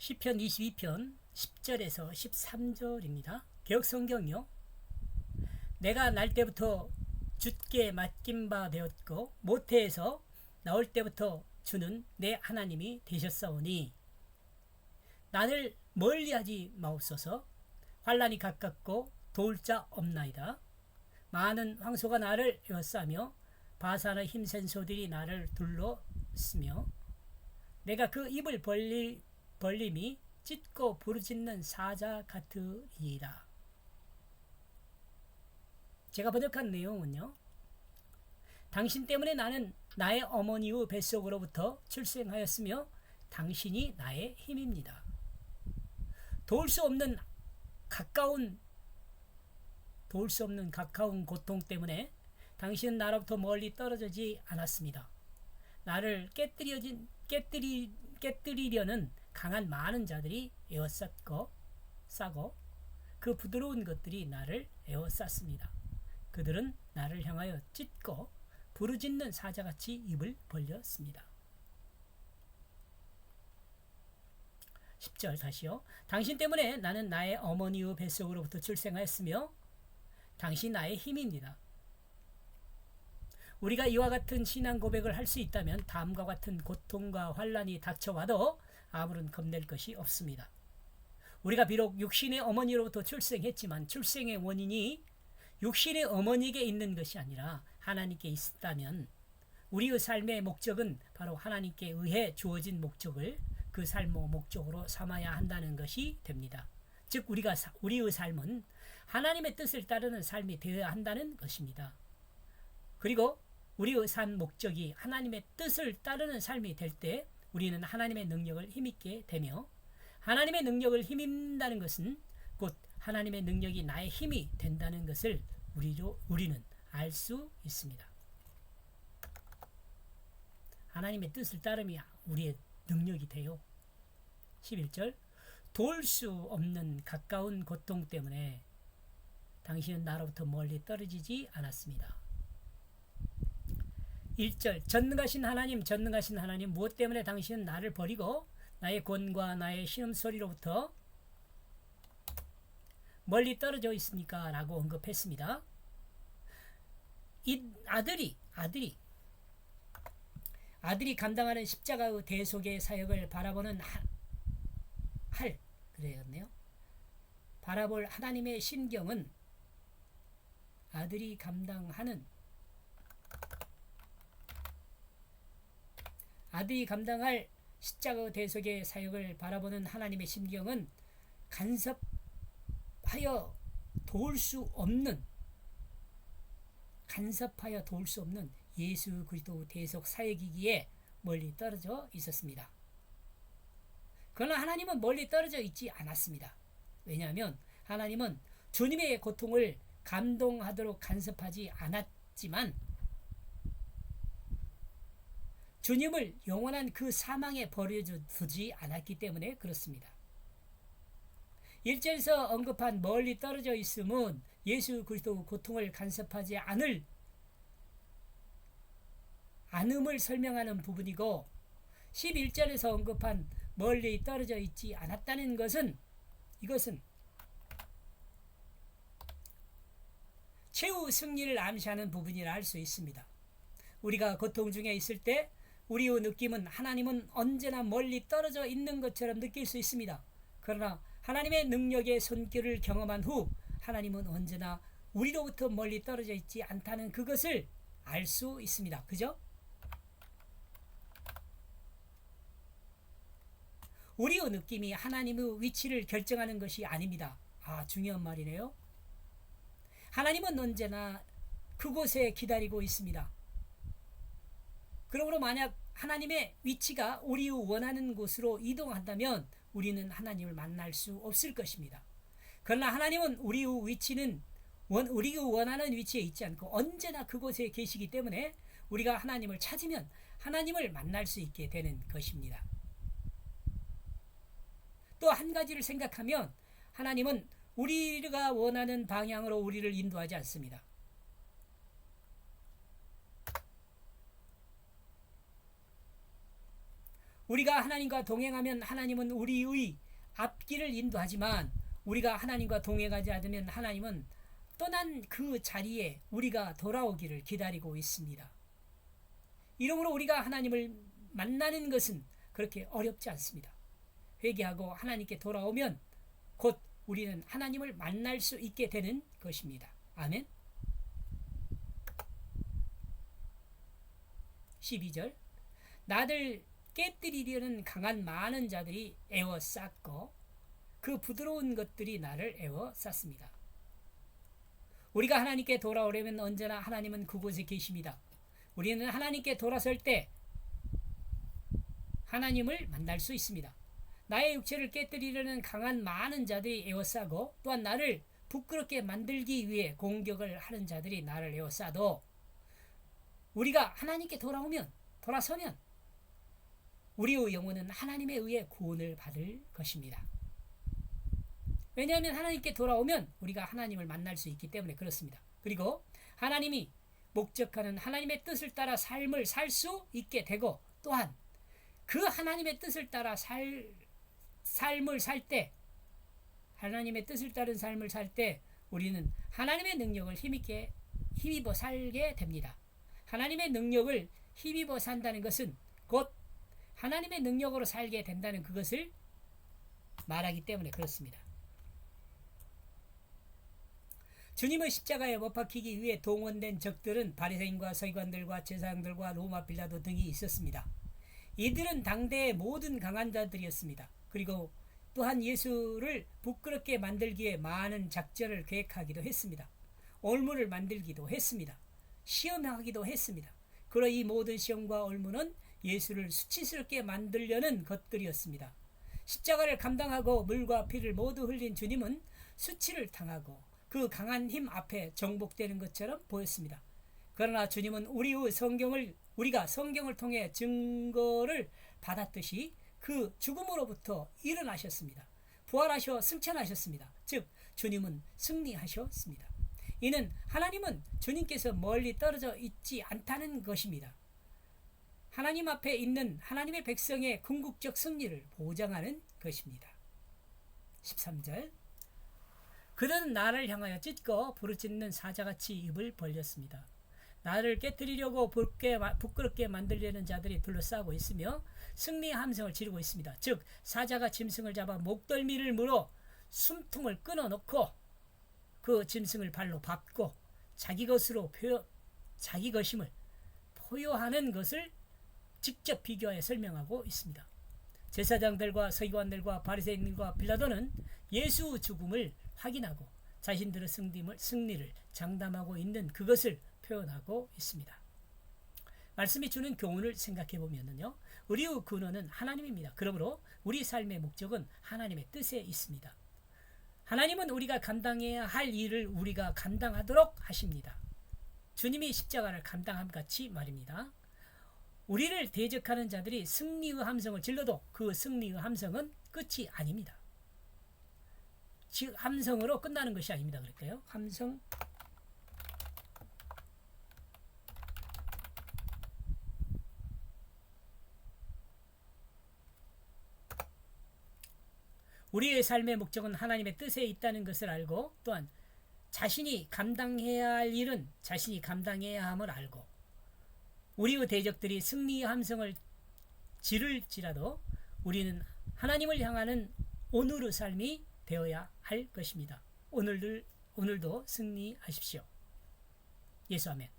시편 22편 10절에서 13절입니다. 개역성경이요. 내가 날 때부터 주께 맡긴 바 되었고 모태에서 나올 때부터 주는 내 하나님이 되셨사오니 나를 멀리하지 마옵소서. 환난이 가깝고 도울 자 없나이다. 많은 황소가 나를 에워싸며 바산의 힘센 소들이 나를 둘러쓰며 내가 그 입을 벌림이 찢고 부르짖는 사자 같으리이다. 제가 번역한 내용은요. 당신 때문에 나는 나의 어머니의 뱃속으로부터 출생하였으며 당신이 나의 힘입니다. 도울 수 없는 가까운 고통 때문에 당신은 나로부터 멀리 떨어지지 않았습니다. 나를 깨뜨리려는 강한 많은 자들이 에워쌌고 싸고 그 부드러운 것들이 나를 에워쌌습니다. 그들은 나를 향하여 찢고 부르짖는 사자같이 입을 벌렸습니다. 10절 다시요. 당신 때문에 나는 나의 어머니의 뱃속으로부터 출생하였으며 당신 나의 힘입니다. 우리가 이와 같은 신앙 고백을 할 수 있다면 다음과 같은 고통과 환난이 닥쳐와도 아무런 겁낼 것이 없습니다. 우리가 비록 육신의 어머니로부터 출생했지만 출생의 원인이 육신의 어머니에게 있는 것이 아니라 하나님께 있다면 우리의 삶의 목적은 바로 하나님께 의해 주어진 목적을 그 삶의 목적으로 삼아야 한다는 것이 됩니다. 즉 우리의 삶은 하나님의 뜻을 따르는 삶이 되어야 한다는 것입니다. 그리고 우리의 삶 목적이 하나님의 뜻을 따르는 삶이 될 때 우리는 하나님의 능력을 힘있게 되며 하나님의 능력을 힘입다는 것은 곧 하나님의 능력이 나의 힘이 된다는 것을 우리는 알 수 있습니다. 하나님의 뜻을 따르면 우리의 능력이 돼요. 11절 도울 수 없는 가까운 고통 때문에 당신은 나로부터 멀리 떨어지지 않았습니다. 1절 전능하신 하나님 무엇 때문에 당신은 나를 버리고 나의 권과 나의 신음소리로부터 멀리 떨어져 있습니까? 라고 언급했습니다. 이 아들이 감당하는 십자가의 대속의 사역을 바라보는 그래였네요. 바라볼 하나님의 심경은 아들이 감당할 십자가 대속의 사역을 바라보는 하나님의 심경은 간섭하여 도울 수 없는 예수 그리스도 대속 사역이기에 멀리 떨어져 있었습니다. 그러나 하나님은 멀리 떨어져 있지 않았습니다. 왜냐하면 하나님은 주님의 고통을 감동하도록 간섭하지 않았지만 주님을 영원한 그 사망에 버려두지 않았기 때문에 그렇습니다. 1절에서 언급한 멀리 떨어져 있음은 예수 그리스도 고통을 간섭하지 않음을 설명하는 부분이고 11절에서 언급한 멀리 떨어져 있지 않았다는 이것은 최후 승리를 암시하는 부분이라 할 수 있습니다. 우리가 고통 중에 있을 때 우리의 느낌은 하나님은 언제나 멀리 떨어져 있는 것처럼 느낄 수 있습니다. 그러나 하나님의 능력의 손길을 경험한 후 하나님은 언제나 우리로부터 멀리 떨어져 있지 않다는 그것을 알 수 있습니다. 그죠? 우리의 느낌이 하나님의 위치를 결정하는 것이 아닙니다. 중요한 말이네요. 하나님은 언제나 그곳에 기다리고 있습니다. 그러므로 만약 하나님의 위치가 우리의 원하는 곳으로 이동한다면 우리는 하나님을 만날 수 없을 것입니다. 그러나 하나님은 우리의 원하는 위치에 있지 않고 언제나 그곳에 계시기 때문에 우리가 하나님을 찾으면 하나님을 만날 수 있게 되는 것입니다. 또 한 가지를 생각하면 하나님은 우리가 원하는 방향으로 우리를 인도하지 않습니다. 우리가 하나님과 동행하면 하나님은 우리의 앞길을 인도하지만 우리가 하나님과 동행하지 않으면 하나님은 떠난 그 자리에 우리가 돌아오기를 기다리고 있습니다. 이러므로 우리가 하나님을 만나는 것은 그렇게 어렵지 않습니다. 회개하고 하나님께 돌아오면 곧 우리는 하나님을 만날 수 있게 되는 것입니다. 아멘. 12절 나를 깨뜨리려는 강한 많은 자들이 에워쌌고 그 부드러운 것들이 나를 에워쌌습니다. 우리가 하나님께 돌아오려면 언제나 하나님은 그곳에 계십니다. 우리는 하나님께 돌아설 때 하나님을 만날 수 있습니다. 나의 육체를 깨뜨리려는 강한 많은 자들이 에워싸고 또한 나를 부끄럽게 만들기 위해 공격을 하는 자들이 나를 에워싸도 우리가 하나님께 돌아서면 우리의 영혼은 하나님에 의해 구원을 받을 것입니다. 왜냐하면 하나님께 돌아오면 우리가 하나님을 만날 수 있기 때문에 그렇습니다. 그리고 하나님이 목적하는 하나님의 뜻을 따라 삶을 살 수 있게 되고 또한 그 하나님의 뜻을 따라 삶을 살 때 하나님의 뜻을 따른 삶을 살 때 우리는 하나님의 능력을 힘입어 살게 됩니다. 하나님의 능력을 힘입어 산다는 것은 곧 하나님의 능력으로 살게 된다는 그것을 말하기 때문에 그렇습니다. 주님의 십자가에 못 박히기 위해 동원된 적들은 바리새인과 서기관들과 제사장들과 로마 빌라도 등이 있었습니다. 이들은 당대의 모든 강한 자들이었습니다. 그리고 또한 예수를 부끄럽게 만들기 위해 많은 작전을 계획하기도 했습니다. 올무를 만들기도 했습니다. 시험하기도 했습니다. 그러 이 모든 시험과 올무는 예수를 수치스럽게 만들려는 것들이었습니다. 십자가를 감당하고 물과 피를 모두 흘린 주님은 수치를 당하고 그 강한 힘 앞에 정복되는 것처럼 보였습니다. 그러나 주님은 우리가 성경을 통해 증거를 받았듯이 그 죽음으로부터 일어나셨습니다. 부활하셔 승천하셨습니다. 즉 주님은 승리하셨습니다. 이는 하나님은 주님께서 멀리 떨어져 있지 않다는 것입니다. 하나님 앞에 있는 하나님의 백성의 궁극적 승리를 보장하는 것입니다. 13절 그들은 나를 향하여 찢고 부르짖는 사자같이 입을 벌렸습니다. 나를 깨뜨리려고 부끄럽게 만들려는 자들이 둘러싸고 있으며 승리의 함성을 지르고 있습니다. 즉 사자가 짐승을 잡아 목덜미를 물어 숨통을 끊어놓고 그 짐승을 발로 밟고 자기 것임을 포효하는 것을 직접 비교하여 설명하고 있습니다. 제사장들과 서기관들과 바리새인들과 빌라도는 예수 죽음을 확인하고 자신들의 승리를 장담하고 있는 그것을 표현하고 있습니다. 말씀이 주는 교훈을 생각해 보면요, 우리의 근원은 하나님입니다. 그러므로 우리 삶의 목적은 하나님의 뜻에 있습니다. 하나님은 우리가 감당해야 할 일을 우리가 감당하도록 하십니다. 주님이 십자가를 감당함 같이 말입니다. 우리를 대적하는 자들이 승리의 함성을 질러도 그 승리의 함성은 끝이 아닙니다. 즉 함성으로 끝나는 것이 아닙니다. 그럴까요? 함성 우리의 삶의 목적은 하나님의 뜻에 있다는 것을 알고 또한 자신이 감당해야 할 일은 자신이 감당해야 함을 알고 우리의 대적들이 승리의 함성을 지를지라도 우리는 하나님을 향하는 오늘의 삶이 되어야 할 것입니다. 오늘도 승리하십시오. 예수 아멘.